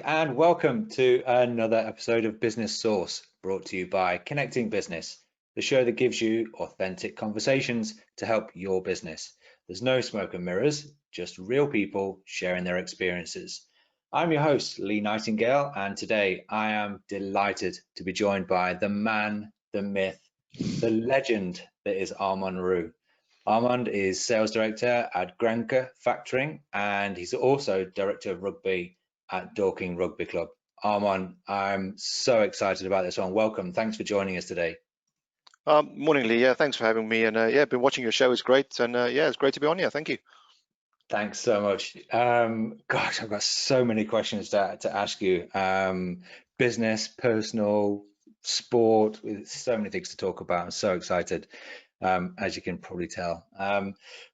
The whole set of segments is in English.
Hi, and welcome to another episode of Business Source, brought to you by Connecting Business, the show that gives you authentic conversations to help your business. There's no smoke and mirrors, just real people sharing their experiences. I'm your host, Lee Nightingale, and today I am delighted to be joined by the man, the myth, the legend that is Armand Roux. Armand is Sales Director at Granke Factoring, and he's also Director of Rugby at Dorking Rugby Club. Armand, I'm so excited about this one. Welcome. Thanks for joining us today. Morning, Lee. Yeah, thanks for having me. And yeah, been watching your show. It's great. And yeah, it's great to be on here. Thank you. Thanks so much. Gosh, I've got so many questions to ask you. Business, personal, sport, with so many things to talk about. I'm so excited, as you can probably tell.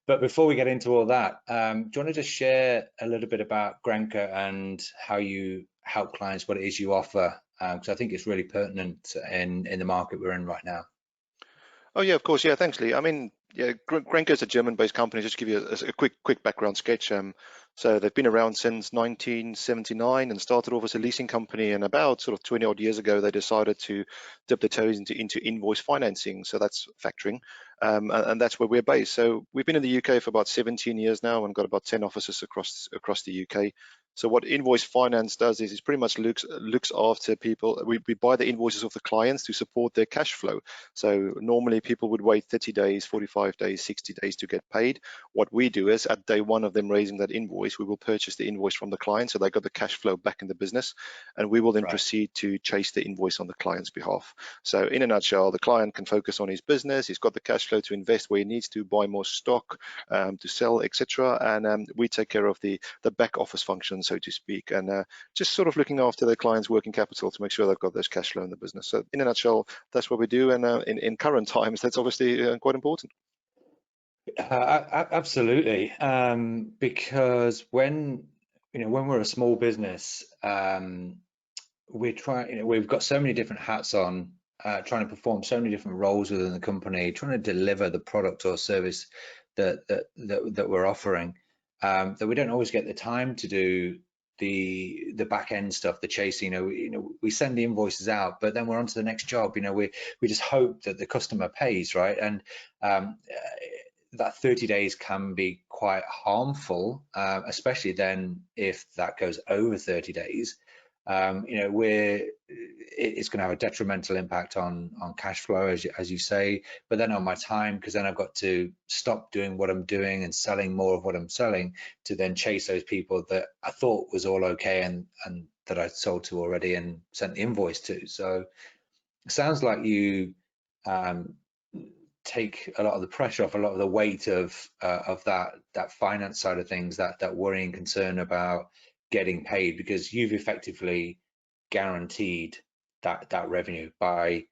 But before we get into all that, do you want to just share a little bit about Granke and how you help clients, what it is you offer? Because I think it's really pertinent in the market we're in right now. Oh yeah, of course. Yeah, thanks, Lee. I mean, yeah, Grenke is a German-based company. Just to give you a quick background sketch. So they've been around since 1979 and started off as a leasing company. And about sort of 20 odd years ago, they decided to dip their toes into invoice financing. So that's factoring, and that's where we're based. So we've been in the UK for about 17 years now and got about 10 offices across the UK. So what invoice finance does is it pretty much looks after people. We buy the invoices of the clients to support their cash flow. So normally people would wait 30 days, 45 days, 60 days to get paid. What we do is at day one of them raising that invoice, we will purchase the invoice from the client. So they got the cash flow back in the business, and we will then proceed to chase the invoice on the client's behalf. So in a nutshell, the client can focus on his business. He's got the cash flow to invest where he needs to, buy more stock, to sell, etc. And we take care of the back office function, so to speak, and just sort of looking after the client's working capital to make sure they've got those cash flow in the business. So in a nutshell, that's what we do. And in current times, that's obviously quite important. Absolutely, because when we're a small business, we've got so many different hats on, trying to perform so many different roles within the company, trying to deliver the product or service that we're offering, that we don't always get the time to do the back end stuff, the chasing. We send the invoices out, but then we're on to the next job. We just hope that the customer pays, right? And that 30 days can be quite harmful, especially then if that goes over 30 days. It's going to have a detrimental impact on cash flow, as you say, but then on my time, because then I've got to stop doing what I'm doing and selling more of what I'm selling to then chase those people that I thought was all okay and that I sold to already and sent the invoice to. So it sounds like you take a lot of the pressure off, a lot of the weight of that finance side of things, that worry and concern about getting paid, because you've effectively guaranteed that revenue by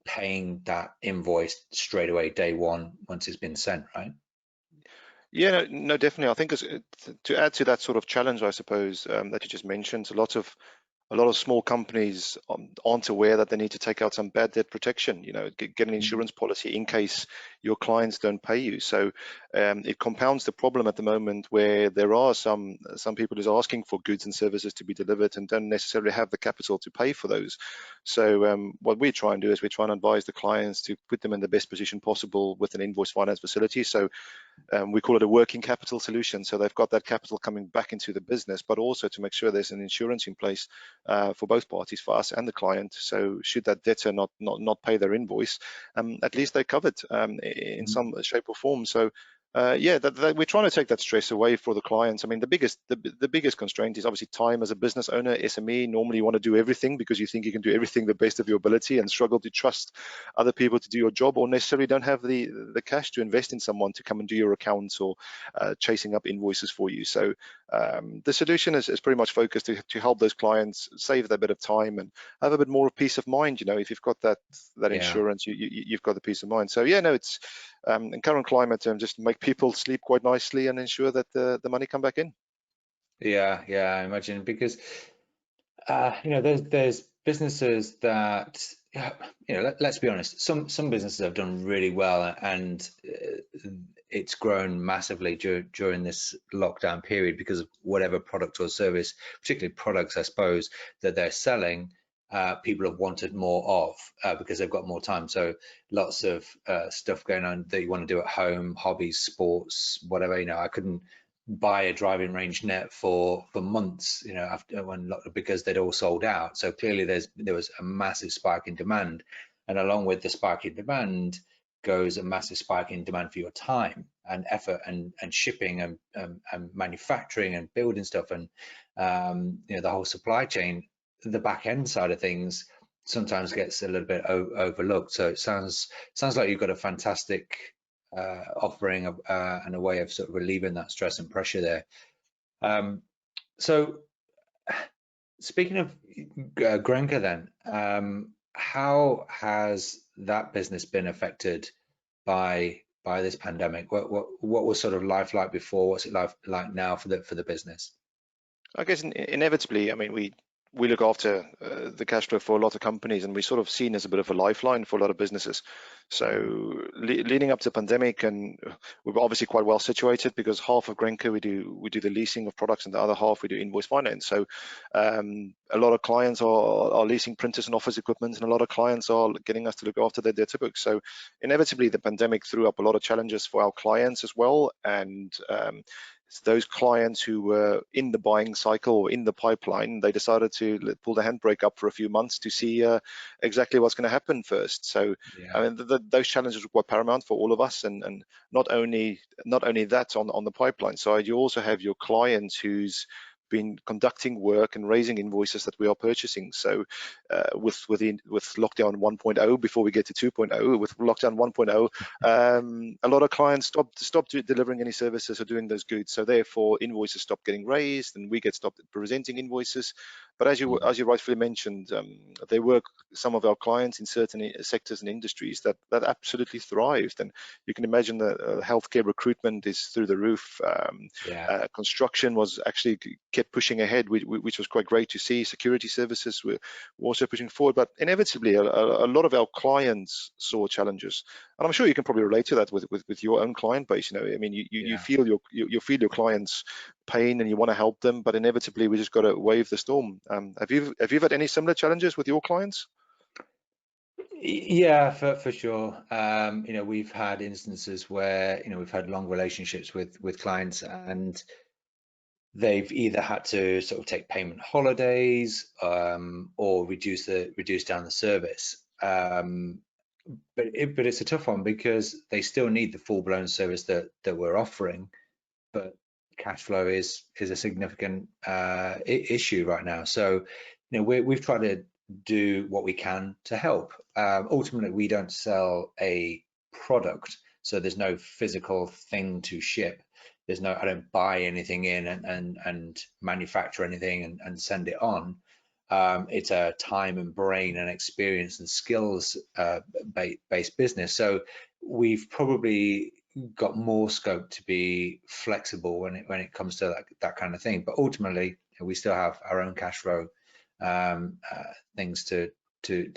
paying that invoice straight away day one once it's been sent, right? Yeah, no, definitely. I think to add to that sort of challenge, I suppose, that you just mentioned, a lot of small companies aren't aware that they need to take out some bad debt protection, get an insurance policy in case your clients don't pay you. So it compounds the problem at the moment where there are some people who's asking for goods and services to be delivered and don't necessarily have the capital to pay for those. So what we try and do is we try and advise the clients to put them in the best position possible with an invoice finance facility. So we call it a working capital solution. So they've got that capital coming back into the business, but also to make sure there's an insurance in place for both parties, for us and the client. So should that debtor not pay their invoice, at least they're covered in some shape or form. So yeah, we're trying to take that stress away for the clients. I mean, the biggest constraint is obviously time. As a business owner, SME, normally you want to do everything because you think you can do everything the best of your ability and struggle to trust other people to do your job, or necessarily don't have the cash to invest in someone to come and do your accounts or chasing up invoices for you. So the solution is pretty much focused to help those clients save that bit of time and have a bit more of peace of mind. If you've got that insurance, you've got the peace of mind. So yeah, no, it's in current climate, just make people sleep quite nicely and ensure that the money come back in. Yeah, I imagine, because there's businesses that yeah, let's be honest. Some businesses have done really well, and it's grown massively during this lockdown period because of whatever product or service, particularly products, I suppose, that they're selling. People have wanted more of because they've got more time. So lots of stuff going on that you want to do at home, hobbies, sports, whatever. I couldn't buy a driving range net for months, after because they'd all sold out. So clearly there was a massive spike in demand, and along with the spike in demand goes a massive spike in demand for your time and effort and shipping and manufacturing and building stuff, and the whole supply chain, the back end side of things sometimes gets a little bit overlooked. So it sounds like you've got a fantastic offering and a way of sort of relieving that stress and pressure there. So speaking of Granke then, how has that business been affected by this pandemic? What was sort of life like before? What's it like now for the business? I guess inevitably, I mean, we look after the cash flow for a lot of companies, and we're sort of seen as a bit of a lifeline for a lot of businesses. So leading up to the pandemic, and we're obviously quite well situated because half of Grenke we do the leasing of products, and the other half we do invoice finance. So a lot of clients are leasing printers and office equipment, and a lot of clients are getting us to look after their debtor books. So inevitably, the pandemic threw up a lot of challenges for our clients as well, and those clients who were in the buying cycle or in the pipeline, they decided to pull the handbrake up for a few months to see exactly what's going to happen first. So Yeah. I mean, those challenges were paramount for all of us, and not only that, on the pipeline side, you also have your clients who's been conducting work and raising invoices that we are purchasing. So with lockdown 1.0, before we get to 2.0, with lockdown 1.0, a lot of clients stopped delivering any services or doing those goods. So therefore, invoices stopped getting raised, and we get stopped presenting invoices. But as you rightfully mentioned, there were some of our clients in certain sectors and industries that absolutely thrived, and you can imagine that healthcare recruitment is through the roof. Yeah. Construction was actually kept pushing ahead, which was quite great to see. Security services were also pushing forward, but inevitably a lot of our clients saw challenges, and I'm sure you can probably relate to that with your own client base. I mean, you feel your clients' pain and you want to help them, but inevitably we just got to wave the storm. Have you had any similar challenges with your clients? Yeah, for sure. We've had instances where we've had long relationships with clients, and they've either had to sort of take payment holidays or reduce down the service. But it's a tough one because they still need the full-blown service that we're offering, but cash flow is a significant issue right now. So we've tried to do what we can to help. Ultimately, we don't sell a product, so there's no physical thing to ship. I don't buy anything in and manufacture anything and send it on. It's a time and brain and experience and skills based business. So we've probably got more scope to be flexible when it comes to that kind of thing. But ultimately, we still have our own cash flow things to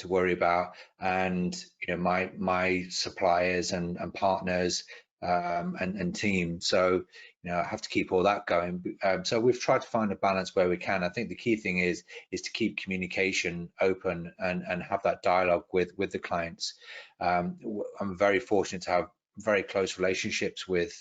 worry about, and my suppliers and partners and team. So I have to keep all that going. So we've tried to find a balance where we can. I think the key thing is to keep communication open and have that dialogue with the clients. I'm very fortunate to have very close relationships with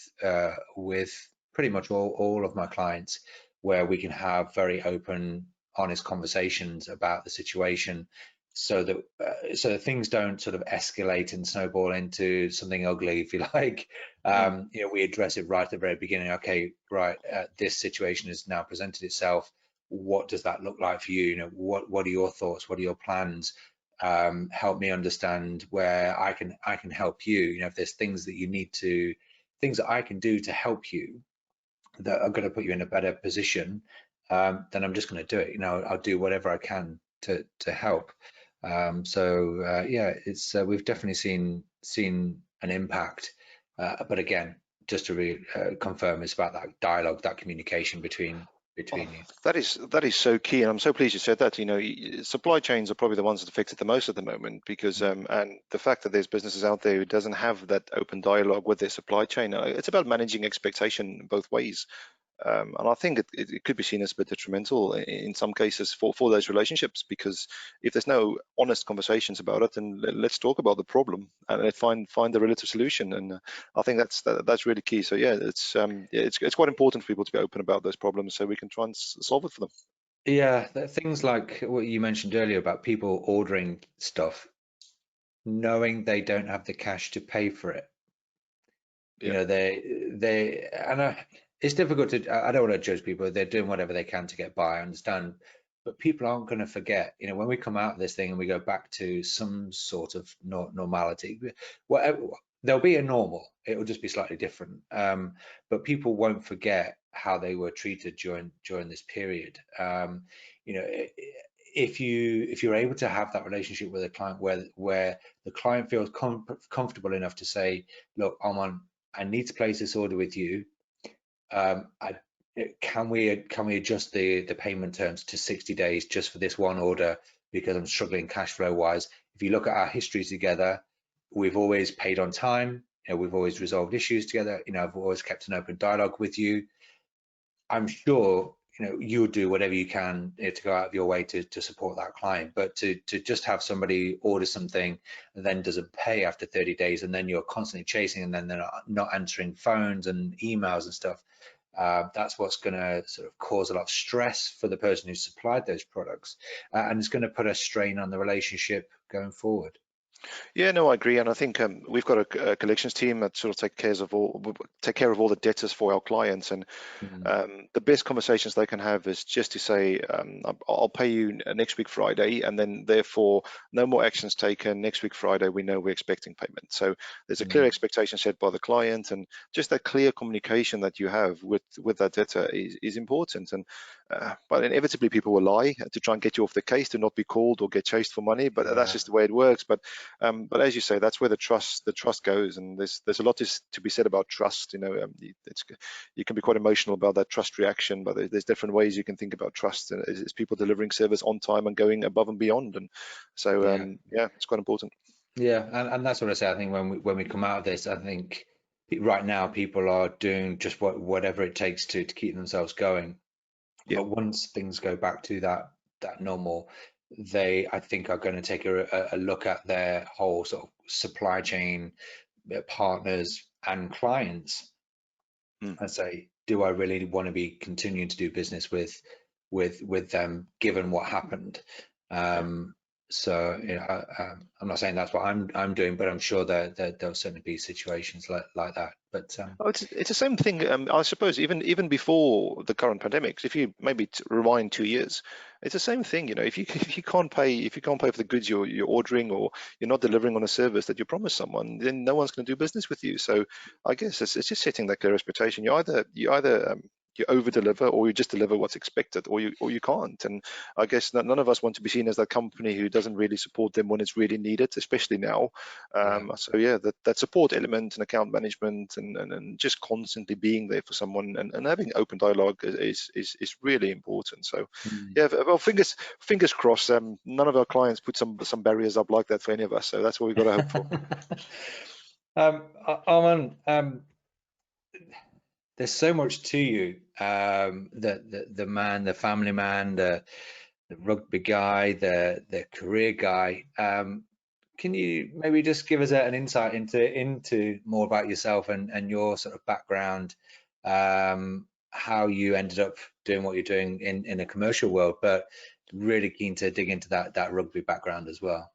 pretty much all of my clients, where we can have very open, honest conversations about the situation, so that things don't sort of escalate and snowball into something ugly, if you like. We address it right at the very beginning. Okay, right, this situation has now presented itself. What does that look like for you? What are your thoughts? What are your plans? Help me understand where I can help you. If there's things that I can do to help you that are going to put you in a better position, then I'm just going to do it. I'll do whatever I can to help. Yeah, it's we've definitely seen an impact, but again, just to confirm, it's about that dialogue, that communication between between you? That is so key, and I'm so pleased you said that. Supply chains are probably the ones that affect it the most at the moment, because and the fact that there's businesses out there who doesn't have that open dialogue with their supply chain, it's about managing expectation both ways. And I think it could be seen as a bit detrimental in some cases for those relationships, because if there's no honest conversations about it, then let's talk about the problem and let's find the relative solution. And I think that's really key. So yeah, it's quite important for people to be open about those problems so we can try and solve it for them. Yeah, things like what you mentioned earlier about people ordering stuff, knowing they don't have the cash to pay for it. You Yeah. know, it's difficult to, I don't want to judge people. They're doing whatever they can to get by, I understand. But people aren't going to forget, when we come out of this thing and we go back to some sort of normality, whatever, there'll be a normal. It will just be slightly different. But people won't forget how they were treated during this period. You know, if you're able to have that relationship with a client where the client feels comfortable enough to say, look, I need to place this order with you. Can we adjust the payment terms to 60 days just for this one order because I'm struggling cash flow wise? If you look at our history together, we've always paid on time. We've always resolved issues together. I've always kept an open dialogue with you. I'm sure you would do whatever you can to go out of your way to support that client, but to just have somebody order something and then doesn't pay after 30 days, and then you're constantly chasing, and then they're not answering phones and emails and stuff, that's what's going to sort of cause a lot of stress for the person who supplied those products, and it's going to put a strain on the relationship going forward. Yeah, no, I agree, and I think we've got a collections team that sort of take care of all the debtors for our clients, and the best conversations they can have is just to say, I'll pay you next week Friday, and then therefore no more actions taken. Next week Friday, we know we're expecting payment. So there's a clear expectation set by the client, and just that clear communication that you have with that debtor is important. And but inevitably people will lie to try and get you off the case, to not be called or get chased for money. But that's just the way it works. But as you say, that's where the trust goes, and there's a lot to be said about trust. You can be quite emotional about that trust reaction, but there's different ways you can think about trust. And it's people delivering service on time and going above and beyond. And so yeah, it's quite important. Yeah, and that's what I say. I think when we come out of this, I think right now people are doing just whatever it takes to keep themselves going. Yeah. But once things go back to that normal, they, I think, are going to take a look at their whole sort of supply chain, their partners and clients, and say, do I really want to be continuing to do business with them given what happened? So I'm not saying that's what I'm doing, but I'm sure there'll certainly be situations like that. But Oh, it's the same thing. I suppose even before the current pandemic, if you maybe rewind 2 years, it's the same thing. If you can't pay for the goods you're ordering, or you're not delivering on a service that you promised someone, then no one's going to do business with you. So I guess it's just setting that clear expectation. You over deliver, or you just deliver what's expected, or you can't. And I guess none of us want to be seen as that company who doesn't really support them when it's really needed, especially now. So yeah, that support element and account management, and just constantly being there for someone, and having open dialogue is really important. So yeah, well, fingers crossed. None of our clients put some barriers up like that for any of us. So that's what we've got to hope for. Armand, there's so much to you. The man, the family man, the rugby guy, the career guy. Can you maybe just give us an insight into more about yourself and your sort of background, how you ended up doing what you're doing in a commercial world, but really keen to dig into that rugby background as well.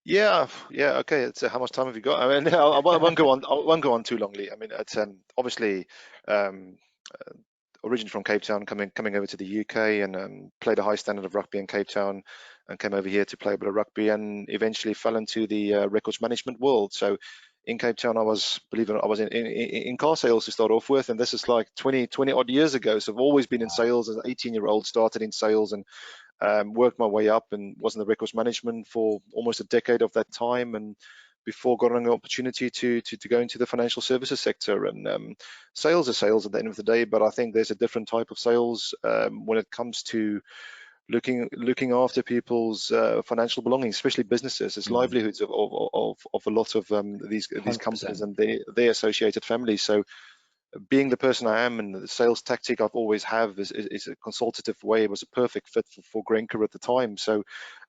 Yeah, okay. So how much time have you got? I mean, I won't go on. I won't go on too longly. I mean, it's obviously um, originally from Cape Town, coming over to the UK, and played a high standard of rugby in Cape Town, and came over here to play a bit of rugby, and eventually fell into the records management world. So in Cape Town, I was in car sales to start off with, and this is like 20 odd years ago. So I've always been in sales as an 18-year-old. Started in sales and worked my way up, and was in the records management for almost a decade of that time, and before got an opportunity to go into the financial services sector. And sales are sales at the end of the day, but I think there's a different type of sales when it comes to looking after people's financial belongings, especially businesses. It's livelihoods of a lot of these 100%. companies and their associated families. So being the person I am, and the sales tactic I've always have is a consultative way. It was a perfect fit for Granke at the time. So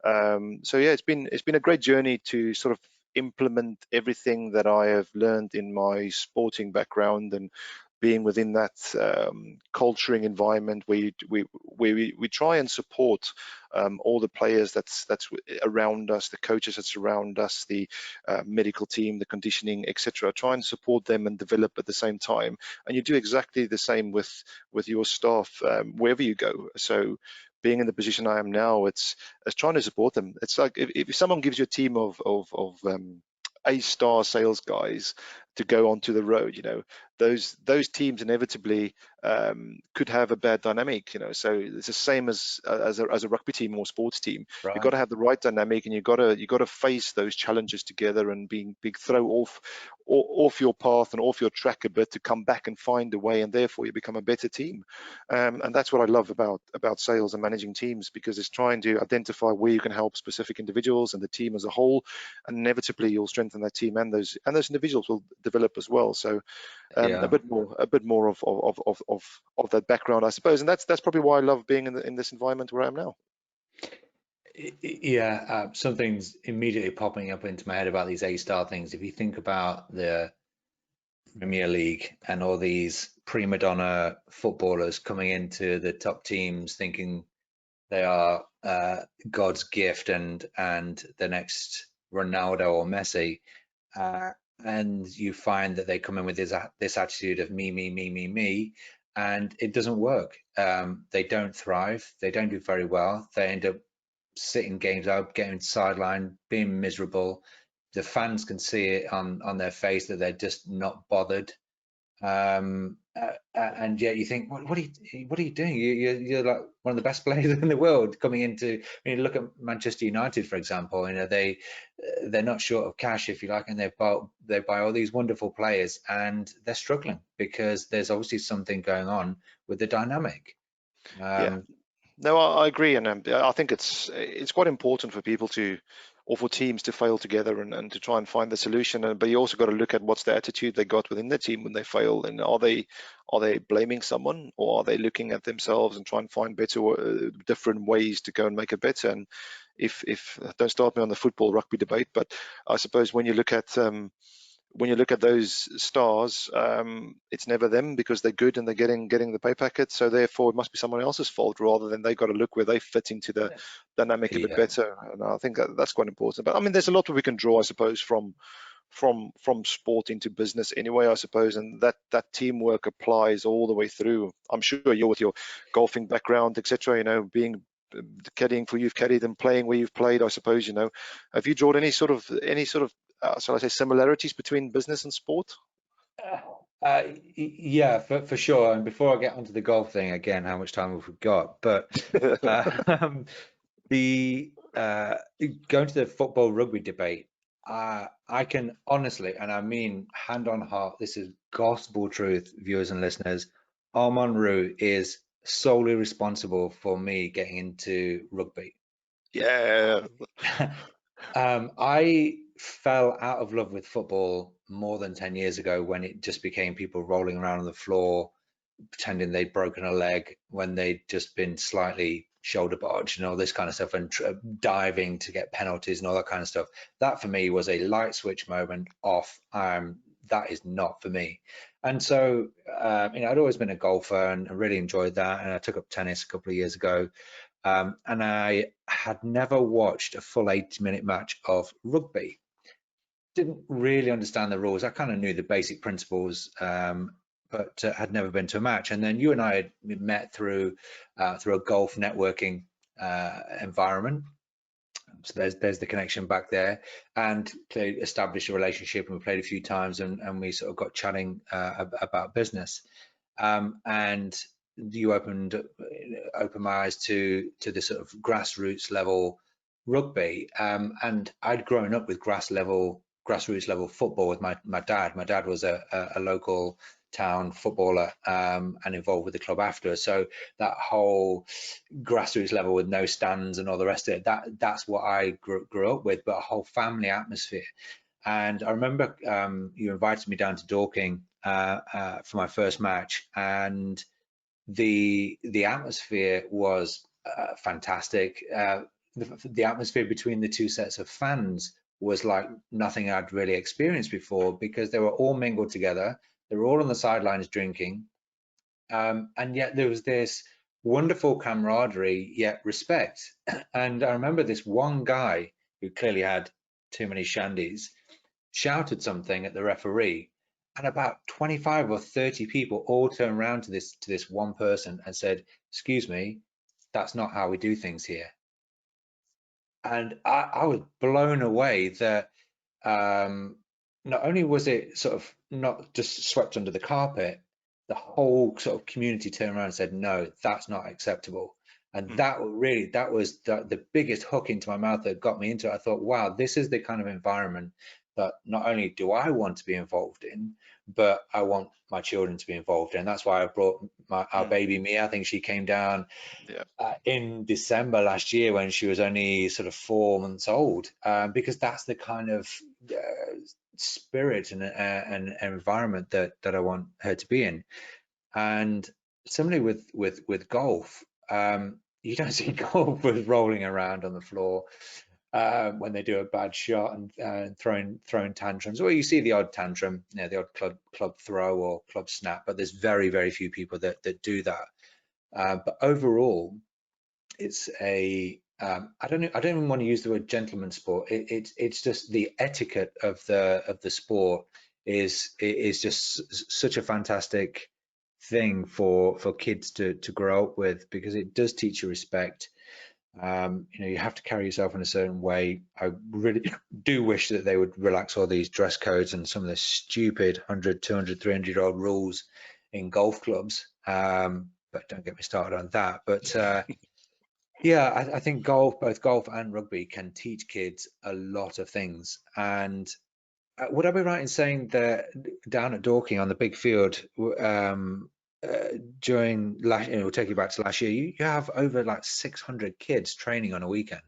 yeah, it's been a great journey to sort of implement everything that I have learned in my sporting background, and being within that culturing environment where we try and support all the players that's around us, the coaches that's around us, the medical team, the conditioning, etc. Try and support them and develop at the same time. And you do exactly the same with your staff wherever you go. So being in the position I am now, it's trying to support them. It's like if someone gives you a team of A-star sales guys to go onto the road, those teams inevitably could have a bad dynamic, so it's the same as a rugby team or sports team. Right. You've got to have the right dynamic, and you've got to face those challenges together, and being throw off your path and off your track a bit to come back and find a way, and therefore you become a better team. And that's what I love about sales and managing teams, because it's trying to identify where you can help specific individuals and the team as a whole, and inevitably you'll strengthen that team, and those individuals will develop as well. So a bit more of that background, I suppose, and that's probably why I love being in this environment where I am now. Yeah, something's immediately popping up into my head about these A-star things. If you think about the Premier League and all these prima donna footballers coming into the top teams thinking they are God's gift and the next Ronaldo or Messi, and you find that they come in with this attitude of me, and it doesn't work. They don't thrive. They don't do very well. They end up sitting games out, getting sidelined, being miserable. The fans can see it on their face that they're just not bothered. And yet you think, what are you doing? You're like one of the best players in the world coming into. Look at Manchester United, for example. They're not short of cash, if you like, and they buy all these wonderful players, and they're struggling because there's obviously something going on with the dynamic. Yeah. No, I agree, and I think it's quite important for people or for teams to fail together and to try and find the solution. But you also got to look at what's the attitude they got within the team when they fail, and are they blaming someone, or are they looking at themselves and trying to find better, different ways to go and make it better? And if don't start me on the football rugby debate, but I suppose when you look at those stars, it's never them, because they're good and they're getting the pay packet. So therefore, it must be someone else's fault, rather than they got to look where they fit into the dynamic a bit better. And I think that's quite important. But I mean, there's a lot that we can draw, I suppose, from sport into business anyway, I suppose, and that teamwork applies all the way through. I'm sure you're, with your golfing background, etc., being caddying for you've caddied and playing where you've played, I suppose, have you drawn any sort of shall I say, similarities between business and sport? Yeah, for sure. And before I get onto the golf thing, again, how much time have we got? But the going to the football rugby debate, I can honestly, and I mean hand on heart, this is gospel truth, viewers and listeners. Armand Roux is solely responsible for me getting into rugby. Yeah. I fell out of love with football more than 10 years ago, when it just became people rolling around on the floor pretending they'd broken a leg when they'd just been slightly shoulder barged and all this kind of stuff, and diving to get penalties and all that kind of stuff. That for me was a light switch moment off. That is not for me. And so I'd always been a golfer and I really enjoyed that, and I took up tennis a couple of years ago. And I had never watched a full 80-minute match of rugby. Didn't really understand the rules. I kind of knew the basic principles, but had never been to a match. And then you and I had met through a golf networking environment. So there's the connection back there, and established a relationship, and we played a few times, and we sort of got chatting about business. And you opened my eyes to the sort of grassroots level rugby, and I'd grown up with grassroots grassroots level football with my dad. My dad was a local town footballer and involved with the club after. So that whole grassroots level with no stands and all the rest of it, that's what I grew up with, but a whole family atmosphere. And I remember you invited me down to Dorking for my first match, and the atmosphere was fantastic. The atmosphere between the two sets of fans was like nothing I'd really experienced before, because they were all mingled together. They were all on the sidelines drinking, and yet there was this wonderful camaraderie, yet respect. And I remember this one guy who clearly had too many shandies shouted something at the referee, and about 25 or 30 people all turned around to this one person and said, "Excuse me, that's not how we do things here." And I was blown away that not only was it sort of not just swept under the carpet, the whole sort of community turned around and said, "No, that's not acceptable." And that was the biggest hook into my mouth that got me into it. I thought, wow, this is the kind of environment that not only do I want to be involved in, but I want my children to be involved in. That's why I brought our baby Mia. I think she came down in December last year when she was only sort of 4 months old, because that's the kind of spirit and environment that I want her to be in. And similarly with golf, you don't see golfers rolling around on the floor when they do a bad shot and throwing tantrums. Or you see the odd tantrum, the odd club throw or club snap, but there's very few people that do that. But overall, it's I don't even want to use the word gentleman sport. It's just the etiquette of the sport is just such a fantastic thing for kids to grow up with, because it does teach you respect. You have to carry yourself in a certain way. I really do wish that they would relax all these dress codes and some of the stupid 100, 200, 300-year-old rules in golf clubs. But don't get me started on that. But yeah, I think both golf and rugby can teach kids a lot of things. And would I be right in saying that down at Dorking on the big field, during last, we'll take you back to last year, you have over like 600 kids training on a weekend?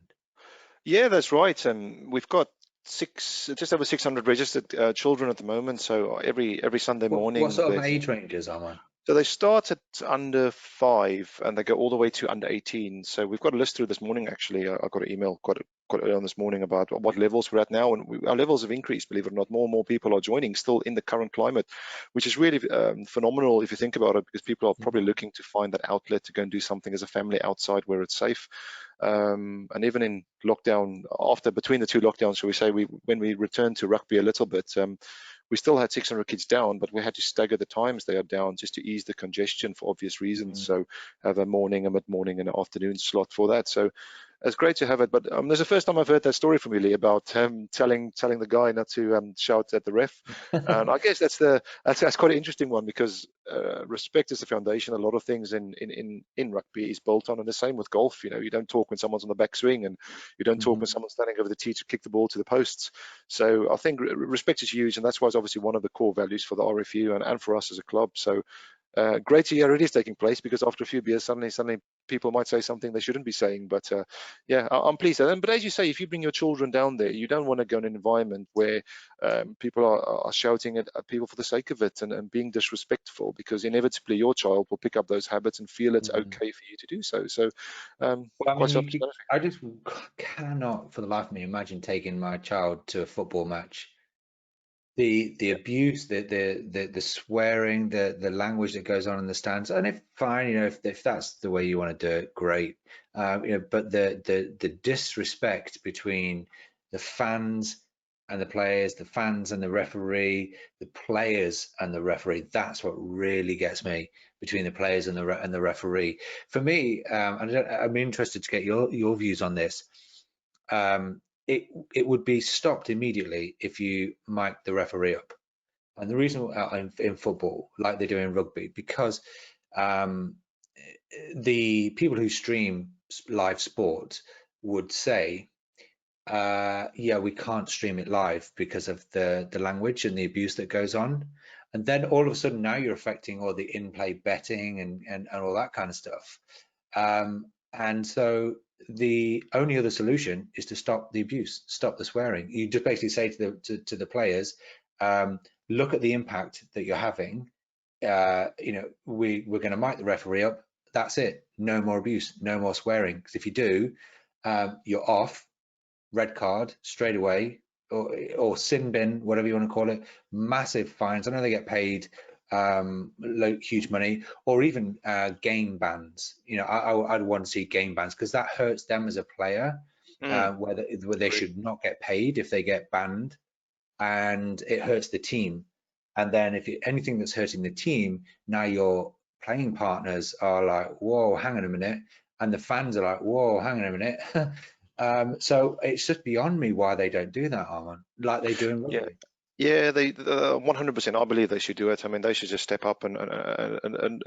Yeah, that's right. We've got just over 600 registered children at the moment. So every Sunday What morning, sort of age ranges, Armand? so they start at under 5 and they go all the way to under 18. So we've got a list through this morning. Actually, I got an email quite early on this morning about what levels we're at now, and our levels have increased. Believe it or not, more and more people are joining still in the current climate, which is really phenomenal if you think about it, because people are probably looking to find that outlet to go and do something as a family outside where it's safe. And even in lockdown, between the two lockdowns, shall we say, when we returned to rugby a little bit, we still had 600 kids down, but we had to stagger the times they are down just to ease the congestion for obvious reasons. So have a morning, a mid-morning, and an afternoon slot for that. So it's great to have it. But there's the first time I've heard that story from you, Lee, about telling the guy not to shout at the ref. And I guess that's quite an interesting one, because respect is the foundation. A lot of things in rugby is built on, and the same with golf. You don't talk when someone's on the backswing, and you don't talk when someone's standing over the tee to kick the ball to the posts. So I think respect is huge, and that's why it's obviously one of the core values for the RFU and for us as a club. So great to hear it is taking place, because after a few beers, suddenly people might say something they shouldn't be saying. But yeah, I'm pleased. But as you say, if you bring your children down there, you don't want to go in an environment where people are shouting at people for the sake of it and being disrespectful, because inevitably your child will pick up those habits and feel it's okay for you to do so. So well, I mean, I just cannot for the life of me imagine taking my child to a football match. The abuse, the swearing, the language that goes on in the stands, and if fine, if that's the way you want to do it, great. But the disrespect between the fans and the players, the fans and the referee, the players and the referee, that's what really gets me, between the players and the referee. For me, I'm interested to get your views on this. It would be stopped immediately if you mic the referee up. And the reason in football, like they do in rugby, because the people who stream live sport would say yeah, we can't stream it live because of the language and the abuse that goes on. And then all of a sudden now you're affecting all the in-play betting and all that kind of stuff. And so the only other solution is to stop the abuse, stop the swearing. You just basically say to the players, look at the impact that you're having. You know, we're going to mic the referee up. That's it. No more abuse, no more swearing. Because if you do, you're off, red card straight away, or sin bin, whatever you want to call it. Massive fines. I know they get paid huge money, or even game bans. You know, I'd want to see game bans because that hurts them as a player, where they should not get paid if they get banned, and it hurts the team. And then if anything that's hurting the team, now your playing partners are like, whoa, hang on a minute, and the fans are like, whoa, hang on a minute. So it's just beyond me why they don't do that, Armand, like they do in Yeah. rugby. Yeah, they 100%. I believe they should do it. I mean, they should just step up and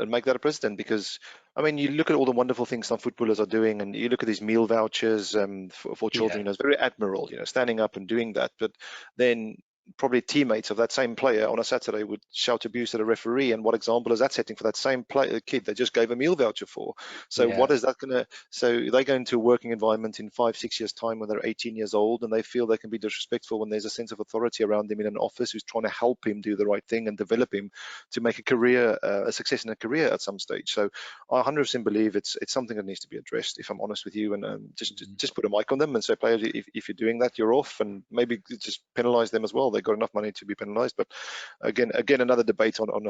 make that a precedent because, I mean, you look at all the wonderful things some footballers are doing, and you look at these meal vouchers for children. Yeah, You know, it's very admirable. You know, standing up and doing that. But then probably teammates of that same player on a Saturday would shout abuse at a referee. And what example is that setting for that same kid they just gave a meal voucher for? So yeah, what is that gonna? So they go into a working environment in 5, 6 years' time when they're 18 years old, and they feel they can be disrespectful when there's a sense of authority around them in an office who's trying to help him do the right thing and develop him to make a career, a success in a career at some stage. So I 100% believe it's something that needs to be addressed. If I'm honest with you, and just put a mic on them and say, players, if you're doing that, you're off, and maybe just penalise them as well. They've got enough money to be penalised. But again, another debate on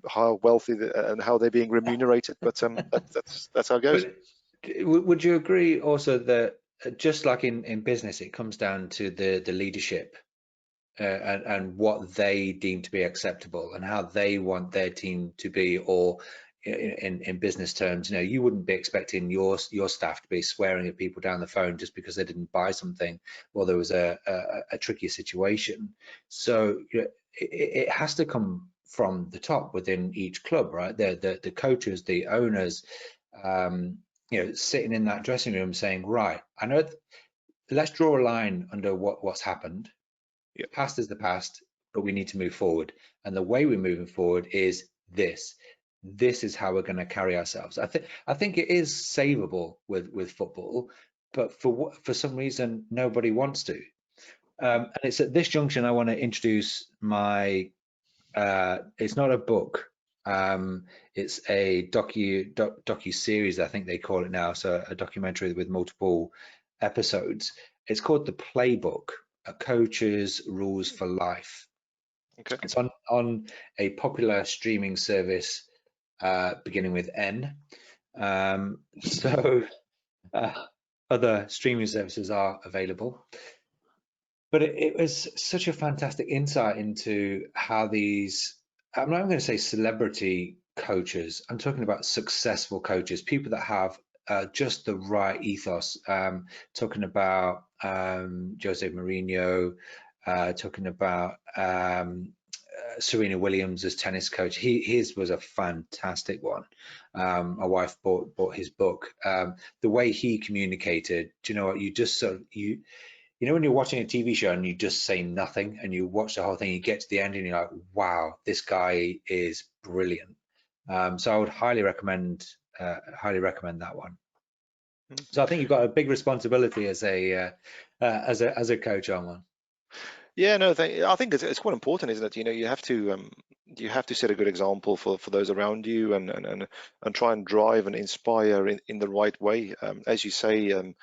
how wealthy and how they're being remunerated. But that's how it goes. but would you agree also that just like in business, it comes down to the leadership and what they deem to be acceptable and how they want their team to be, or in business terms, you know, you wouldn't be expecting your staff to be swearing at people down the phone just because they didn't buy something or there was a tricky situation. So you know, it has to come from the top within each club, right? The coaches, the owners, you know, sitting in that dressing room saying, right, I know, let's draw a line under what's happened. Yeah. Past is the past, but we need to move forward. And the way we're moving forward is this. This is how we're going to carry ourselves. I think it is savable with football, but for some reason nobody wants to. And it's at this junction I want to introduce my. It's not a book. It's a docu series, I think they call it now. So a documentary with multiple episodes. It's called The Playbook: A Coach's Rules for Life. Okay. It's on a popular streaming service beginning with N. So other streaming services are available. But it was such a fantastic insight into how these, I'm not going to say celebrity coaches, I'm talking about successful coaches, people that have just the right ethos. Talking about Jose Mourinho, talking about Serena Williams as tennis coach. His was a fantastic one. My wife bought his book. The way he communicated, do you know what? You just sort of you know when you're watching a TV show and you just say nothing and you watch the whole thing, you get to the end and you're like, wow, this guy is brilliant. So I would highly recommend that one. So I think you've got a big responsibility as a coach, Armand. Yeah, no, I think it's quite important, isn't it? You know, you have to set a good example for those around you, and try and drive and inspire in the right way. As you say,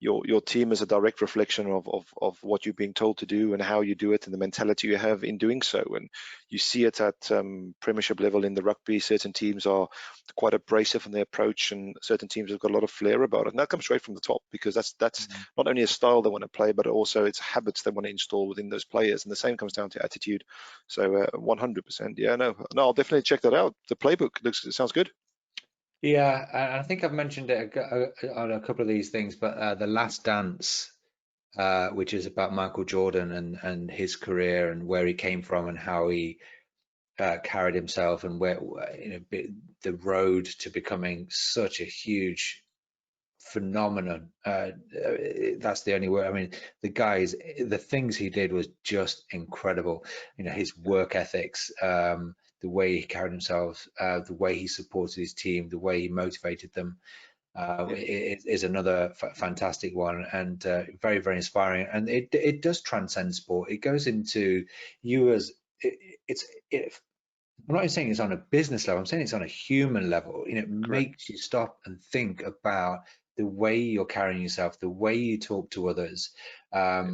your team is a direct reflection of what you're being told to do and how you do it and the mentality you have in doing so. And you see it at Premiership level in the rugby. Certain teams are quite abrasive in their approach, and certain teams have got a lot of flair about it. And that comes straight from the top because that's not only a style they want to play, but also it's habits they want to install within those players. And the same comes down to attitude. So 100%, yeah, no, I'll definitely check that out. The playbook it sounds good. Yeah, I think I've mentioned it on a couple of these things, but The Last Dance, which is about Michael Jordan and his career and where he came from and how he carried himself and where, you know, the road to becoming such a huge phenomenon. That's the only word. I mean, the things he did was just incredible. You know, his work ethics, the way he carried himself, the way he supported his team, the way he motivated them, Yeah, is another fantastic one, and very, very inspiring. And it does transcend sport. It goes into you as I'm not saying it's on a business level. I'm saying it's on a human level. You know, it correct. makes you stop and think about the way you're carrying yourself, the way you talk to others, Yeah.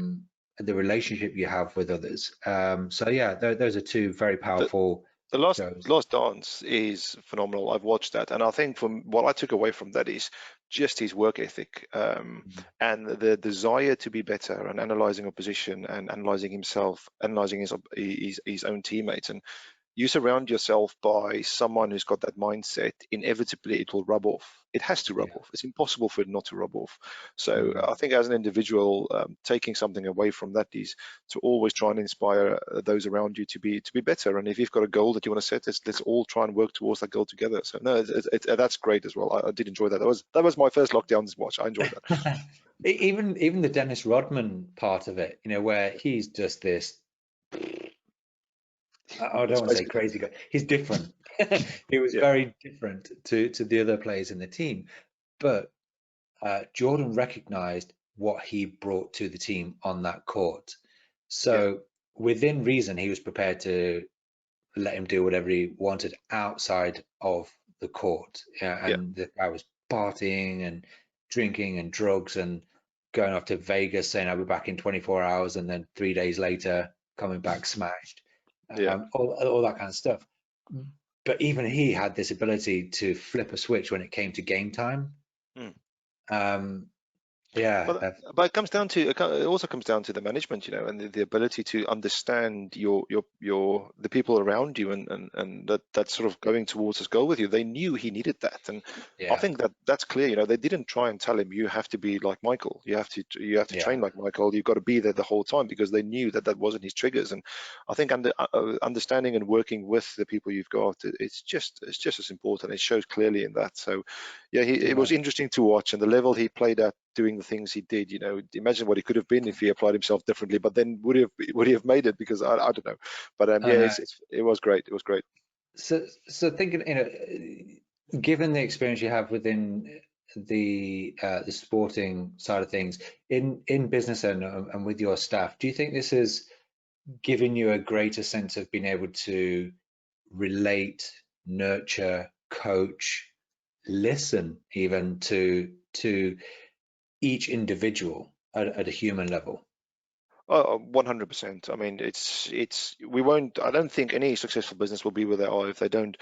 the relationship you have with others. So yeah, those are two very The, powerful the last shows. last dance is phenomenal. I've watched that, and I think from what I took away from that is just his work ethic, and the desire to be better, and analyzing opposition, and analyzing himself, analyzing his own teammates. And you surround yourself by someone who's got that mindset, inevitably it will rub off. It has to rub Yeah. off. It's impossible for it not to rub off. So Mm. I think as an individual, taking something away from that is to always try and inspire those around you to be better. And if you've got a goal that you want to set, let's all try and work towards that goal together. So no, that's great as well. I did enjoy that. That was my first lockdowns watch. I enjoyed that. Even the Dennis Rodman part of it, you know, where he's just this, I don't It's want to say basically, crazy guy. He's different. He was yeah, very different to the other players in the team. But Jordan recognized what he brought to the team on that court. yeah, So within reason, he was prepared to let him do whatever he wanted outside of the court. Yeah, yeah, and the guy was partying and drinking and drugs and going off to Vegas saying I'll be back in 24 hours, and then 3 days later coming back smashed, yeah. all that kind of stuff. But even he had this ability to flip a switch when it came to game time. Mm. Um, yeah, But it comes down to it also comes down to the management, and the ability to understand your the people around you, and that sort of going towards this goal with you. They knew he needed that, and I yeah, think that's clear. They didn't try and tell him you have to be like Michael, you have to yeah. train like Michael, you've got to be there the whole time, because they knew that wasn't his triggers. And I think understanding and working with the people you've got, it's just as important. It shows clearly in that. So yeah, it was Right. interesting to watch, and the level he played at, doing the things he did. Imagine what he could have been if he applied himself differently. But then would he have made it? Because I don't know. But I yeah, know. it was great. It was great. So thinking, given the experience you have within the sporting side of things in business and with your staff, do you think this has given you a greater sense of being able to relate, nurture, coach, listen even to each individual at a human level? 100%. I mean, we won't. I don't think any successful business will be where they are if they don't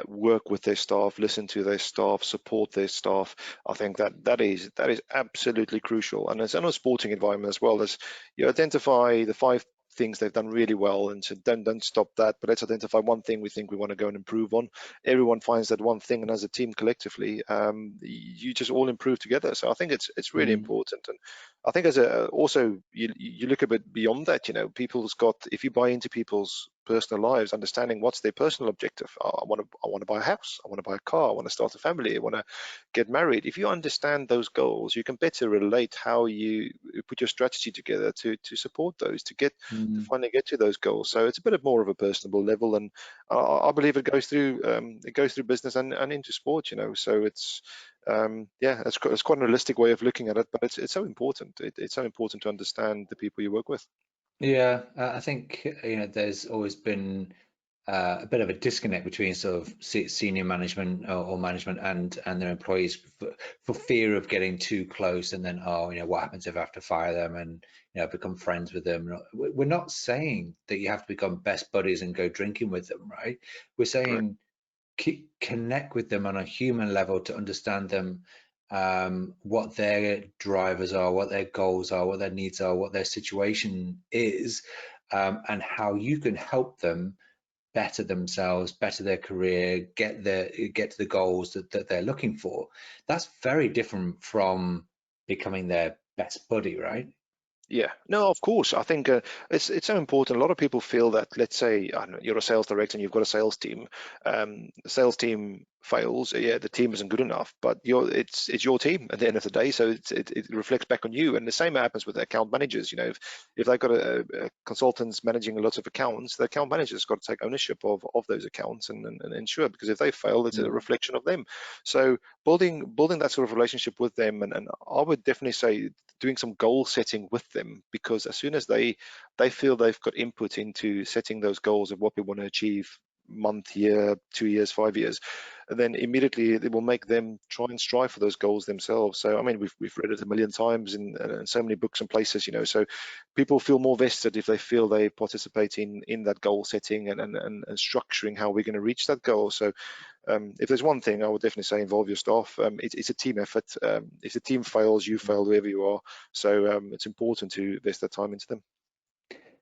work with their staff, listen to their staff, support their staff. I think that is absolutely crucial. And it's in a sporting environment as well, as you identify the 5 things they've done really well, and so don't stop that, but let's identify one thing we think we want to go and improve on. Everyone finds that one thing, and as a team collectively, you just all improve together. So I think it's really Mm, important. And I think as a also you look a bit beyond that. People's got, if you buy into people's personal lives, understanding what's their personal objective. I want to buy a house. I want to buy a car. I want to start a family. I want to get married. If you understand those goals, you can better relate how you put your strategy together to support those, to mm. finally get to those goals. So it's a bit of more of a personable level, and I believe it goes through business and into sport. So yeah, it's quite an holistic way of looking at it, but it's so important. It's so important to understand the people you work with. Yeah, I think there's always been a bit of a disconnect between sort of senior management or management and their employees for fear of getting too close, and then what happens if I have to fire them and become friends with them? We're not saying that you have to become best buddies and go drinking with them, right? We're Correct. saying connect with them on a human level to understand them, what their drivers are, what their goals are, what their needs are, what their situation is, and how you can help them better themselves, better their career, get to the goals that they're looking for. That's very different from becoming their best buddy, right? Yeah, no, of course. I think it's so important. A lot of people feel that, let's say, I don't know, you're a sales director and you've got a sales team. The sales team fails, yeah, the team isn't good enough, but it's your team at the end of the day, so it reflects back on you. And the same happens with the account managers. If they've got a consultants managing a lot of accounts, the account manager's got to take ownership of those accounts and ensure, because if they fail, it's a reflection of them. So building that sort of relationship with them, and I would definitely say doing some goal setting with them, because as soon as they feel they've got input into setting those goals of what we want to achieve month, year, 2 years, 5 years, and then immediately it will make them try and strive for those goals themselves. So I mean, we've read it a million times in so many books and places, so people feel more vested if they feel they participate in that goal setting and structuring how we're going to reach that goal. So if there's one thing I would definitely say, involve your staff. It's a team effort. If the team fails, you fail, whoever you are. So it's important to invest that time into them.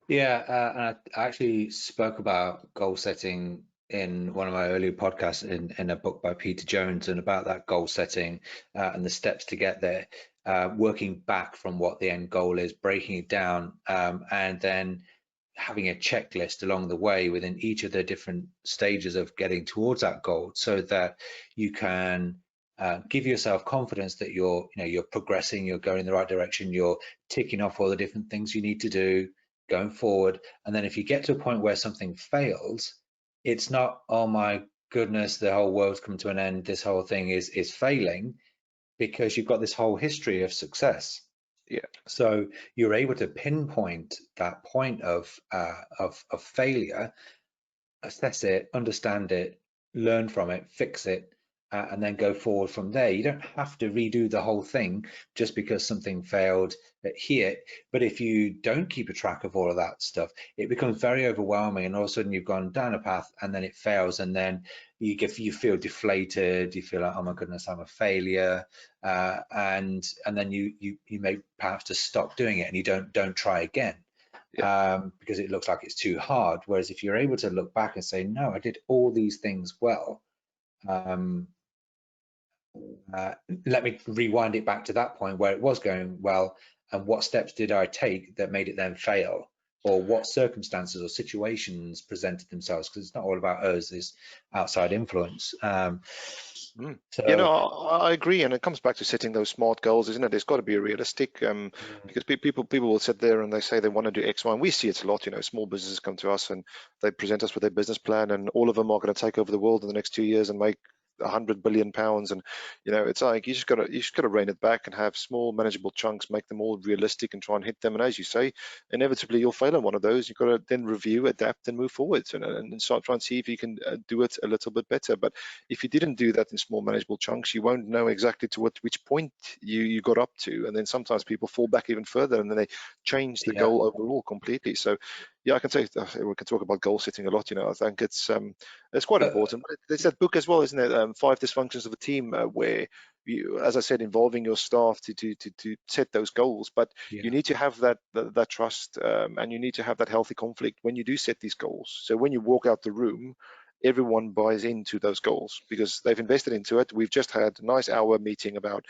Yeah, and I actually spoke about goal setting in one of my earlier podcasts in a book by Peter Jones, and about that goal setting and the steps to get there, working back from what the end goal is, breaking it down, and then having a checklist along the way within each of the different stages of getting towards that goal, so that you can give yourself confidence that you're progressing, you're going in the right direction, you're ticking off all the different things you need to do going forward. And then if you get to a point where something fails, it's not, oh my goodness, the whole world's come to an end, this whole thing is failing, because you've got this whole history of success. Yeah. So you're able to pinpoint that point of failure, assess it, understand it, learn from it, fix it, and then go forward from there. You don't have to redo the whole thing just because something failed here. But if you don't keep a track of all of that stuff, it becomes very overwhelming, and all of a sudden you've gone down a path and then it fails, and then you feel deflated. You feel like, oh my goodness, I'm a failure, and then you may perhaps just stop doing it, and you don't try again. Because it looks like it's too hard. Whereas if you're able to look back and say, no, I did all these things well, let me rewind it back to that point where it was going well, and what steps did I take that made it then fail, or what circumstances or situations presented themselves, because it's not all about us, there's outside influence. I agree, and it comes back to setting those smart goals, isn't it? There's got to be realistic, because people will sit there and they say they want to do X, Y, and we see it a lot. Small businesses come to us and they present us with their business plan, and all of them are going to take over the world in the next 2 years and make £100 billion. And it's like you just gotta rein it back and have small manageable chunks, make them all realistic and try and hit them. And as you say, inevitably you'll fail on one of those. You've got to then review, adapt, and move forwards, and start trying to see if you can do it a little bit better. But if you didn't do that in small manageable chunks, you won't know exactly to which point you got up to. And then sometimes people fall back even further, and then they change the goal overall completely. So yeah, I can say we can talk about goal setting a lot. I think it's quite important. But there's that book as well, isn't it? 5 Dysfunctions of a Team, where you, as I said, involving your staff to set those goals. But you need to have that trust, and you need to have that healthy conflict when you do set these goals. So when you walk out the room, everyone buys into those goals because they've invested into it. We've just had a nice hour meeting about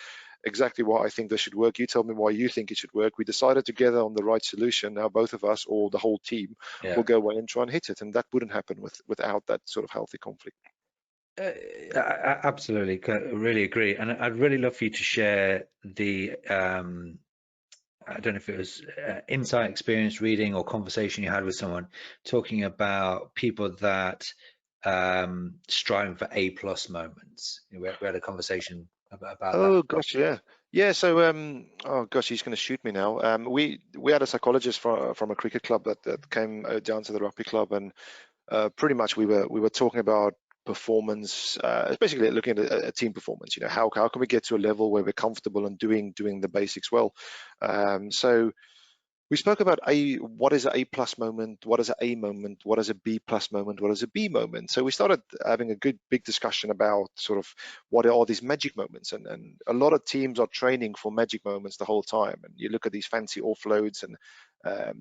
exactly why I think this should work. You tell me why you think it should work. We decided together on the right solution. Now both of us, or the whole team, will go away and try and hit it. And that wouldn't happen without that sort of healthy conflict. Absolutely, really agree. And I'd really love for you to share the I don't know if it was insight, experience, reading, or conversation you had with someone talking about people that striving for A+ moments. We had a conversation about that. Oh gosh, yeah. So oh gosh, he's going to shoot me now. We had a psychologist from a cricket club that came down to the rugby club, and pretty much we were talking about performance, basically looking at a team performance. How can we get to a level where we're comfortable and doing the basics well. So we spoke about what is an A+ moment, what is an A moment, what is a B+ moment, what is a B moment. So we started having a good big discussion about sort of what are these magic moments, and a lot of teams are training for magic moments the whole time. And you look at these fancy offloads, and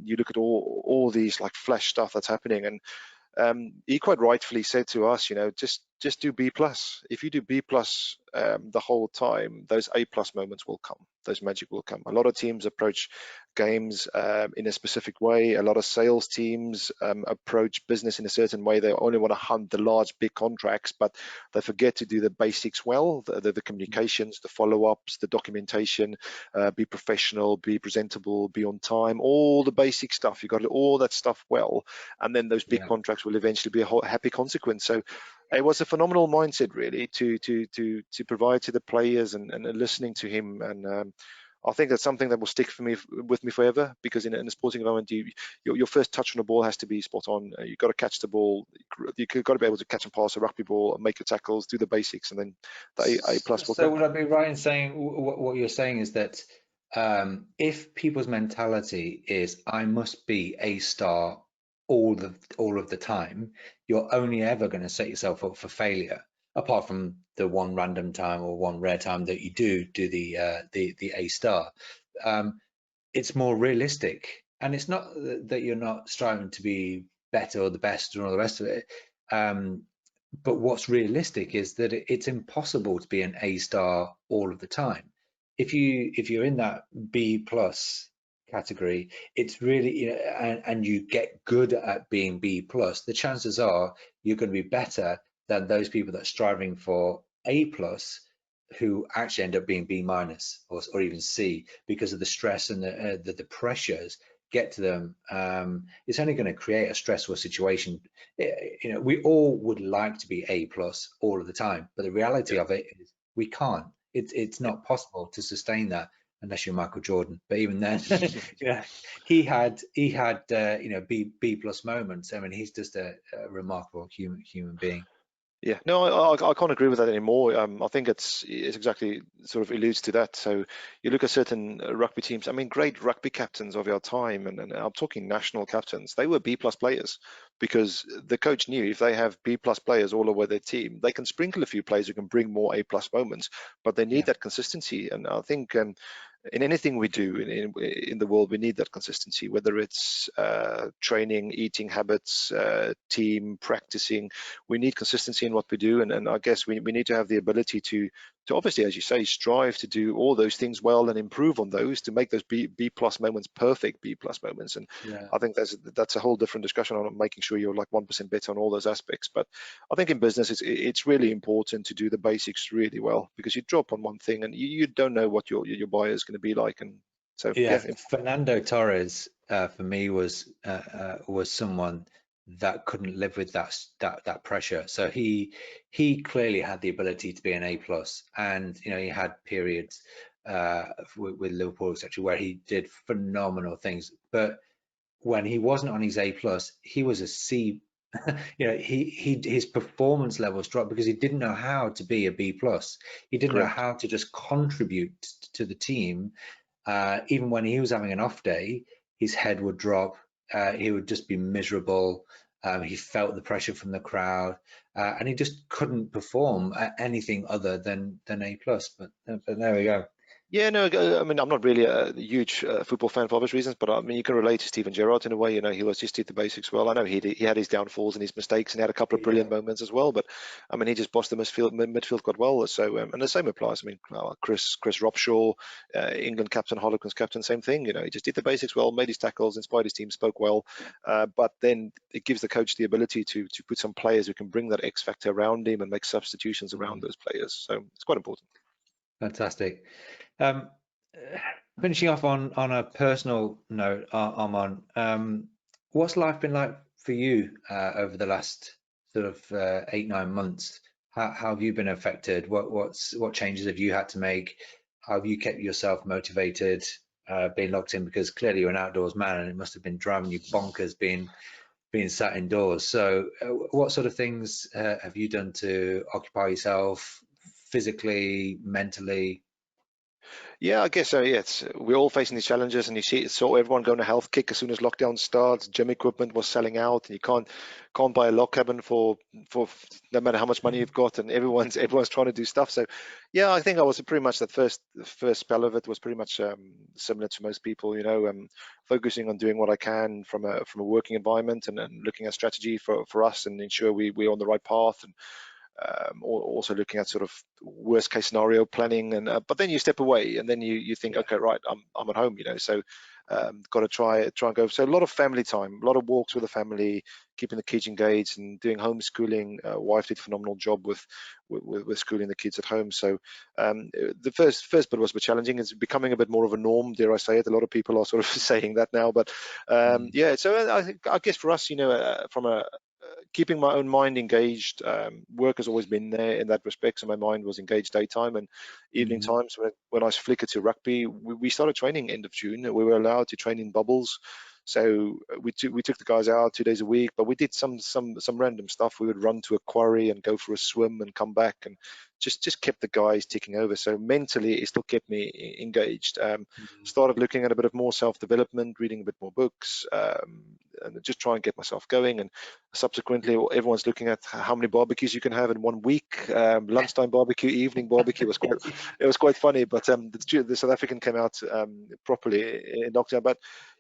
you look at all these like flash stuff that's happening. And he quite rightfully said to us, just do B+. If you do B+ the whole time, those A+ moments will come. those magic will come. A lot of teams approach games in a specific way. A lot of sales teams approach business in a certain way. They only want to hunt the large, big contracts, but they forget to do the basics well, the communications, the follow-ups, the documentation, be professional, be presentable, be on time, all the basic stuff. You've got to do all that stuff well, and then those big contracts will eventually be a happy consequence. So it was a phenomenal mindset, really, to provide to the players and listening to him. And I think that's something that will stick with me forever, because in a sporting environment, your first touch on the ball has to be spot on. You've got to catch the ball. You've got to be able to catch and pass a rugby ball, make your tackles, do the basics, and then the A plus will come. So would I be right in saying what you're saying is that if people's mentality is I must be a star all of the time, you're only ever going to set yourself up for failure, apart from the one random time or one rare time that you do the A star. It's more realistic, and it's not that you're not striving to be better or the best and all the rest of it. But what's realistic is that it's impossible to be an A star all of the time. If you're in that B plus category, it's really, you know, and you get good at being B plus, the chances are you're going to be better than those people that are striving for A plus, who actually end up being B minus or even C, because of the stress and the pressures get to them. It's only going to create a stressful situation. You know, we all would like to be A plus all of the time, but the reality of it is we can't. It's not possible to sustain that unless you're Michael Jordan. But even then, yeah, he had you know, B plus moments. I mean, he's just a remarkable human being. Yeah, no, I can't agree with that anymore. I think it's exactly sort of alludes to that. So you look at certain rugby teams. I mean, great rugby captains of our time, and I'm talking national captains. They were B plus players, because the coach knew if they have B plus players all over their team, they can sprinkle a few players who can bring more A plus moments, but they need that consistency. And I think in anything we do in the world, we need that consistency, whether it's training, eating habits, team, practicing. We need consistency in what we do, and I guess we need to have the ability to obviously, as you say, strive to do all those things well and improve on those to make those B plus moments perfect B plus moments. And I think that's a whole different discussion on making sure you're like 1% better on all those aspects. But I think in business, it's really important to do the basics really well, because you drop on one thing and you don't know what your buyer is going to be like. And so Fernando Torres for me was someone that couldn't live with that pressure. So he clearly had the ability to be an A plus, and you know, he had periods with Liverpool, etc., where he did phenomenal things. But when he wasn't on his A plus, he was a C. You know, his performance levels dropped because he didn't know how to be a B plus. He didn't know how to just contribute to the team. Even when he was having an off day, his head would drop. He would just be miserable. He felt the pressure from the crowd, and he just couldn't perform at anything other than A plus. But there we go. Yeah, no, I mean, I'm not really a huge football fan for obvious reasons, but I mean, you can relate to Steven Gerrard in a way. You know, he was just did the basics well. I know he had his downfalls and his mistakes, and he had a couple of brilliant moments as well. But I mean, he just bossed the midfield quite well. So, and the same applies. I mean, Chris Robshaw, England captain, Harlequins captain, same thing. You know, he just did the basics well, made his tackles, inspired his team, spoke well. But then it gives the coach the ability to put some players who can bring that X factor around him and make substitutions around those players. So it's quite important. Fantastic. Finishing off on a personal note, Armand, what's life been like for you over the last sort of 8-9 months? How have you been affected? What changes have you had to make? How have you kept yourself motivated, being locked in? Because clearly you're an outdoors man, and it must have been driving you bonkers being sat indoors. So what sort of things have you done to occupy yourself physically, mentally? Yeah, I guess so. Yeah, we're all facing these challenges, and saw everyone going to health kick as soon as lockdown starts. Gym equipment was selling out, and you can't buy a log cabin for no matter how much money you've got, and everyone's trying to do stuff. So, yeah, I think I was pretty much the first spell of it was pretty much similar to most people. You know, focusing on doing what I can from a working environment, and looking at strategy for us and ensure we're on the right path. And also looking at sort of worst case scenario planning, and but then you step away and then you think, okay, right, I'm at home, so got to try and go. So a lot of family time, a lot of walks with the family, keeping the kids engaged and doing homeschooling. Wife did a phenomenal job with schooling the kids at home. So the first bit was a bit challenging. It's becoming a bit more of a norm, dare I say it. A lot of people are sort of saying that now, but yeah. So I guess for us, from a keeping my own mind engaged, work has always been there in that respect. So my mind was engaged daytime and evening times. When I flickered to rugby, we started training end of June. We were allowed to train in bubbles. So we took the guys out 2 days a week, but we did some random stuff. We would run to a quarry and go for a swim and come back, and just kept the guys ticking over. So mentally, it still kept me engaged. Started looking at a bit of more self-development, reading a bit more books, and just try and get myself going. And subsequently, everyone's looking at how many barbecues you can have in 1 week. Lunchtime barbecue, evening barbecue was quite funny. But the South African came out properly in lockdown. But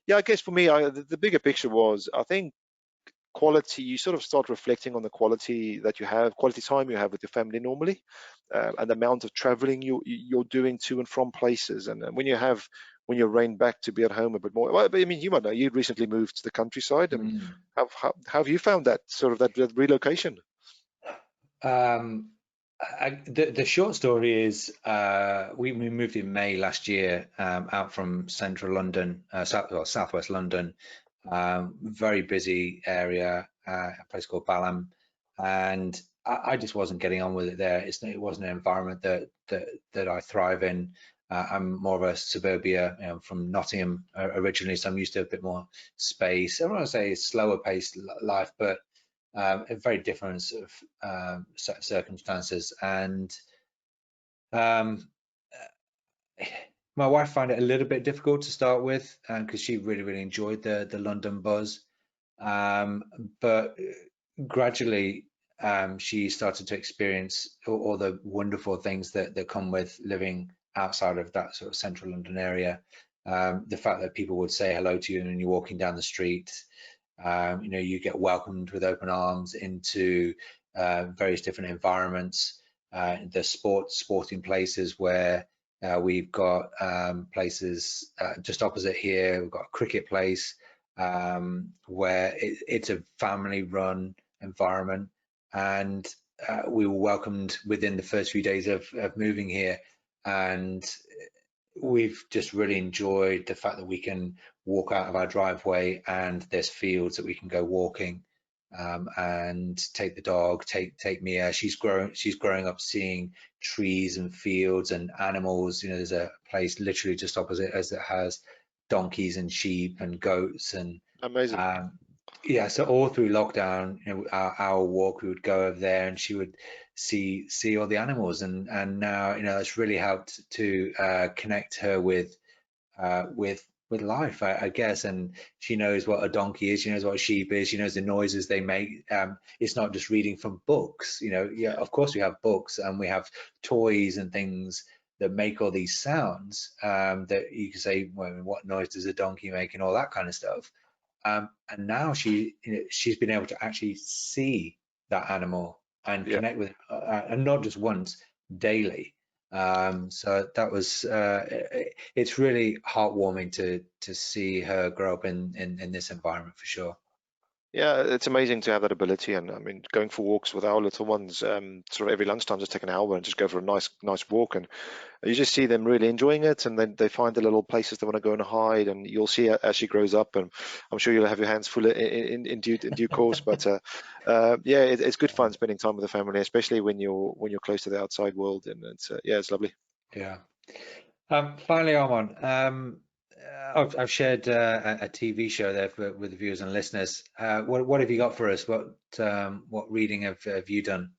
yeah, I guess for me, the bigger picture was, I think, quality. You sort of start reflecting on the quality time you have with your family normally, and the amount of traveling you're doing to and from places. And when you're reined back to be at home a bit more. Well, I mean, you might know, you recently moved to the countryside. I mean, how have you found that sort of that relocation? The short story is we moved in May last year, out from central London, southwest London, very busy area, a place called Balham, and I just wasn't getting on with it there. It wasn't an environment that I thrive in. I'm more of a suburbia, from Nottingham originally, so I'm used to a bit more space. I don't want to say slower paced life, but a very different sort of circumstances. And my wife found it a little bit difficult to start with, because she really enjoyed the London buzz. But gradually, she started to experience all the wonderful things that come with living outside of that sort of central London area. The fact that people would say hello to you when you're walking down the street. You get welcomed with open arms into various different environments. The sporting places where we've got places just opposite here. We've got a cricket place, where it's a family-run environment, and we were welcomed within the first few days of moving here, and we've just really enjoyed the fact that we can walk out of our driveway and there's fields that we can go walking, and take the dog, take Mia. She's growing up seeing trees and fields and animals. There's a place literally just opposite us that has donkeys and sheep and goats, and Amazing. yeah, so all through lockdown, our walk, we would go over there and she would see all the animals, and now it's really helped to connect her with life, I guess. And she knows what a donkey is, she knows what a sheep is, she knows the noises they make. It's not just reading from books, yeah, of course we have books and we have toys and things that make all these sounds, that you can say, well, what noise does a donkey make and all that kind of stuff. And now she's been able to actually see that animal and Yeah. connect with it, and not just once, daily. So that was it's really heartwarming to see her grow up in this environment, for sure. Yeah, it's amazing to have that ability. And I mean, going for walks with our little ones, sort of every lunchtime, just take an hour and just go for a nice walk. And you just see them really enjoying it. And then they find the little places they want to go and hide. And you'll see as she grows up. And I'm sure you'll have your hands full in due course. But yeah, it's good fun spending time with the family, especially when you're close to the outside world. And it's yeah, it's lovely. Yeah. Finally, Armand, I've shared a TV show there with the viewers and listeners. What have you got for us? What reading have you done?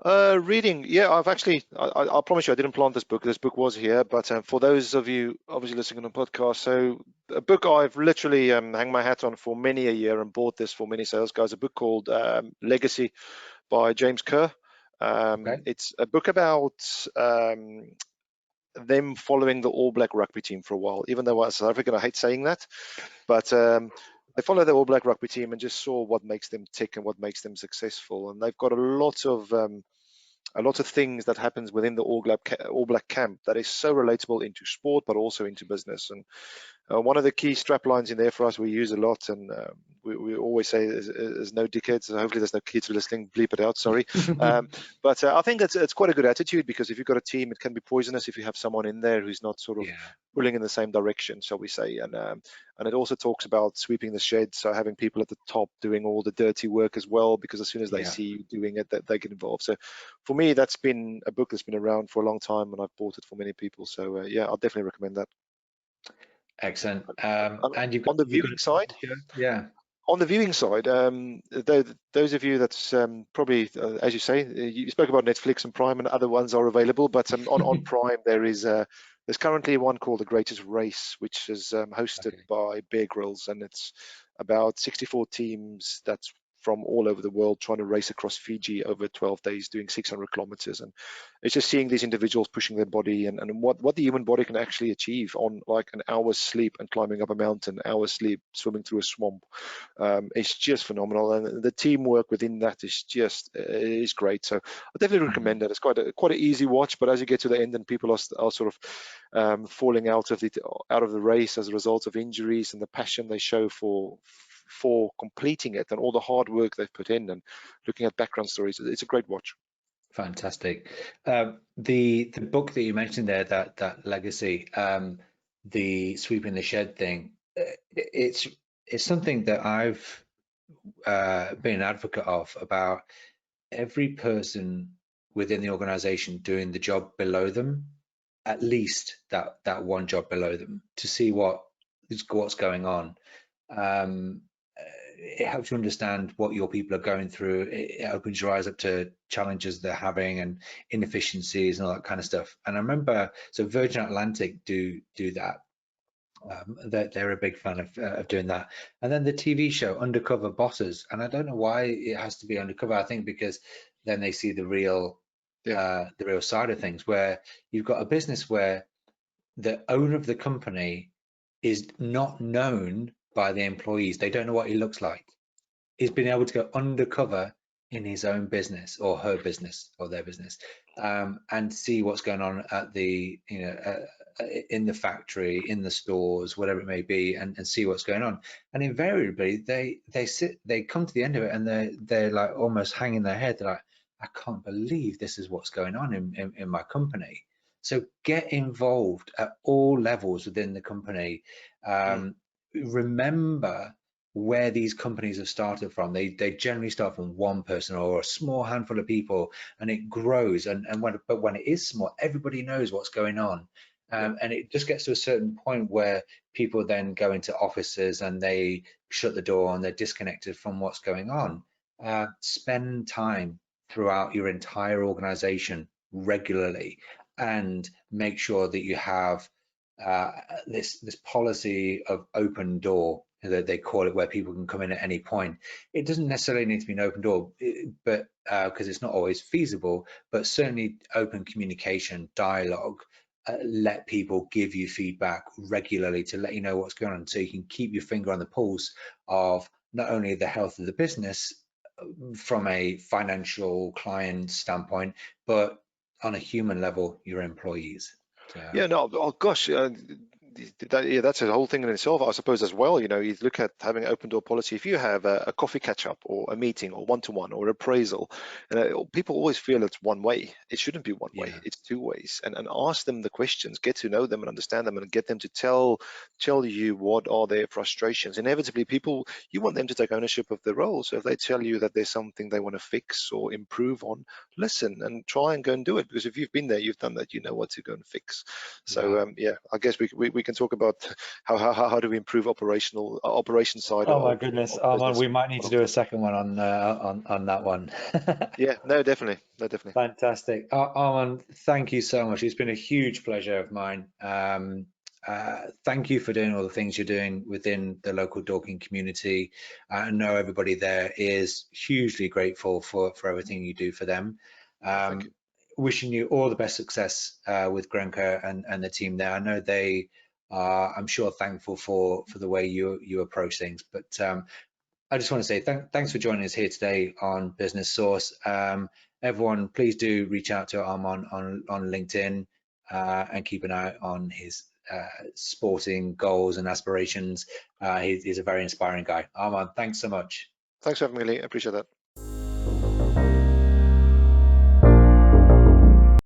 Reading, yeah, I promise you, I didn't plant this book. This book was here, but for those of you obviously listening on the podcast, so a book I've literally hang my hat on for many a year and bought this for many sales guys. A book called Legacy by James Kerr. Okay. It's a book about them following the All Black rugby team for a while. Even though as a South African, I hate saying that, but they follow the All Black rugby team and just saw what makes them tick and what makes them successful. And they've got a lot of a lot of things that happens within the All Black camp that is so relatable into sport, but also into business. And one of the key strap lines in there for us we use a lot, and we always say there's no dickheads. So hopefully there's no kids listening. Bleep it out, sorry. But I think it's quite a good attitude, because if you've got a team, it can be poisonous if you have someone in there who's not sort of pulling in the same direction, shall we say. And it also talks about sweeping the shed, so having people at the top doing all the dirty work as well, because as soon as they see you doing it, they get involved. So for me, that's been a book that's been around for a long time, and I've bought it for many people. So yeah, I'll definitely recommend that. Excellent. And you've got, on the you've got viewing side, yeah. On the viewing side, those of you that's probably, as you say, you spoke about Netflix and Prime, and other ones are available. But on Prime, there's currently one called The Greatest Race, which is hosted by Bear Grylls, and it's about 64 teams that's from all over the world trying to race across Fiji over 12 days, doing 600 kilometers. And it's just seeing these individuals pushing their body, and what the human body can actually achieve on like an hour's sleep and climbing up a mountain, hour's sleep, swimming through a swamp. It's just phenomenal, and the teamwork within that is great. So I definitely recommend that. It's quite an easy watch, but as you get to the end and people are sort of falling out of the race as a result of injuries, and the passion they show for completing it, and all the hard work they've put in, and looking at background stories, it's a great watch. Fantastic. The book that you mentioned there, that legacy, the sweeping the shed thing, it's something that I've been an advocate of, about every person within the organization doing the job below them, at least that one job below them, to see what's going on. It helps you understand what your people are going through. It opens your eyes up to challenges they're having and inefficiencies and all that kind of stuff. And I remember, so Virgin Atlantic do that. They're a big fan of doing that. And then the TV show Undercover Bosses, and I don't know why it has to be undercover. I think because then they see the real side of things, where you've got a business where the owner of the company is not known by the employees. They don't know what he looks like. He's been able to go undercover in his own business or her business or their business, and see what's going on at the, in the factory, in the stores, whatever it may be, and see what's going on. And invariably they come to the end of it, and they're like almost hanging their head. They're like, I can't believe this is what's going on in my company. So get involved at all levels within the company. Remember where these companies have started from. They generally start from one person or a small handful of people, and it grows. But when it is small, everybody knows what's going on. And it just gets to a certain point where people then go into offices and they shut the door and they're disconnected from what's going on. Spend time throughout your entire organization regularly, and make sure that you have this policy of open door, that they call it, where people can come in at any point. It doesn't necessarily need to be an open door, but because it's not always feasible, but certainly open communication, dialogue. Let people give you feedback regularly to let you know what's going on, so you can keep your finger on the pulse of not only the health of the business from a financial client standpoint, but on a human level, your employees. So. Yeah, no, oh gosh, that's a whole thing in itself, I suppose, as well. You look at having an open door policy. If you have a coffee catch up or a meeting or one-to-one or appraisal, people always feel it's one way. It shouldn't be one way. It's two ways. And ask them the questions, get to know them and understand them, and get them to tell you what are their frustrations. Inevitably, you want them to take ownership of their role. So if they tell you that there's something they want to fix or improve on, listen and try and go and do it. Because if you've been there, you've done that, you know what to go and fix. So I guess we can talk about how do we improve operation side. Oh my goodness, Armand, we might need to do a second one on that one. Yeah, no, definitely. Fantastic. Armand, thank you so much. It's been a huge pleasure of mine. Thank you for doing all the things you're doing within the local Dorking community. I know everybody there is hugely grateful for everything you do for them. Thank you. Wishing you all the best success with Granke and the team there. I know they are, I'm sure, thankful for the way you approach things. But I just want to say thanks for joining us here today on Business Source. everyone, please do reach out to Armand on LinkedIn and keep an eye on his sporting goals and aspirations. He's a very inspiring guy. Armand, thanks so much. Thanks for having me, Lee. I appreciate that.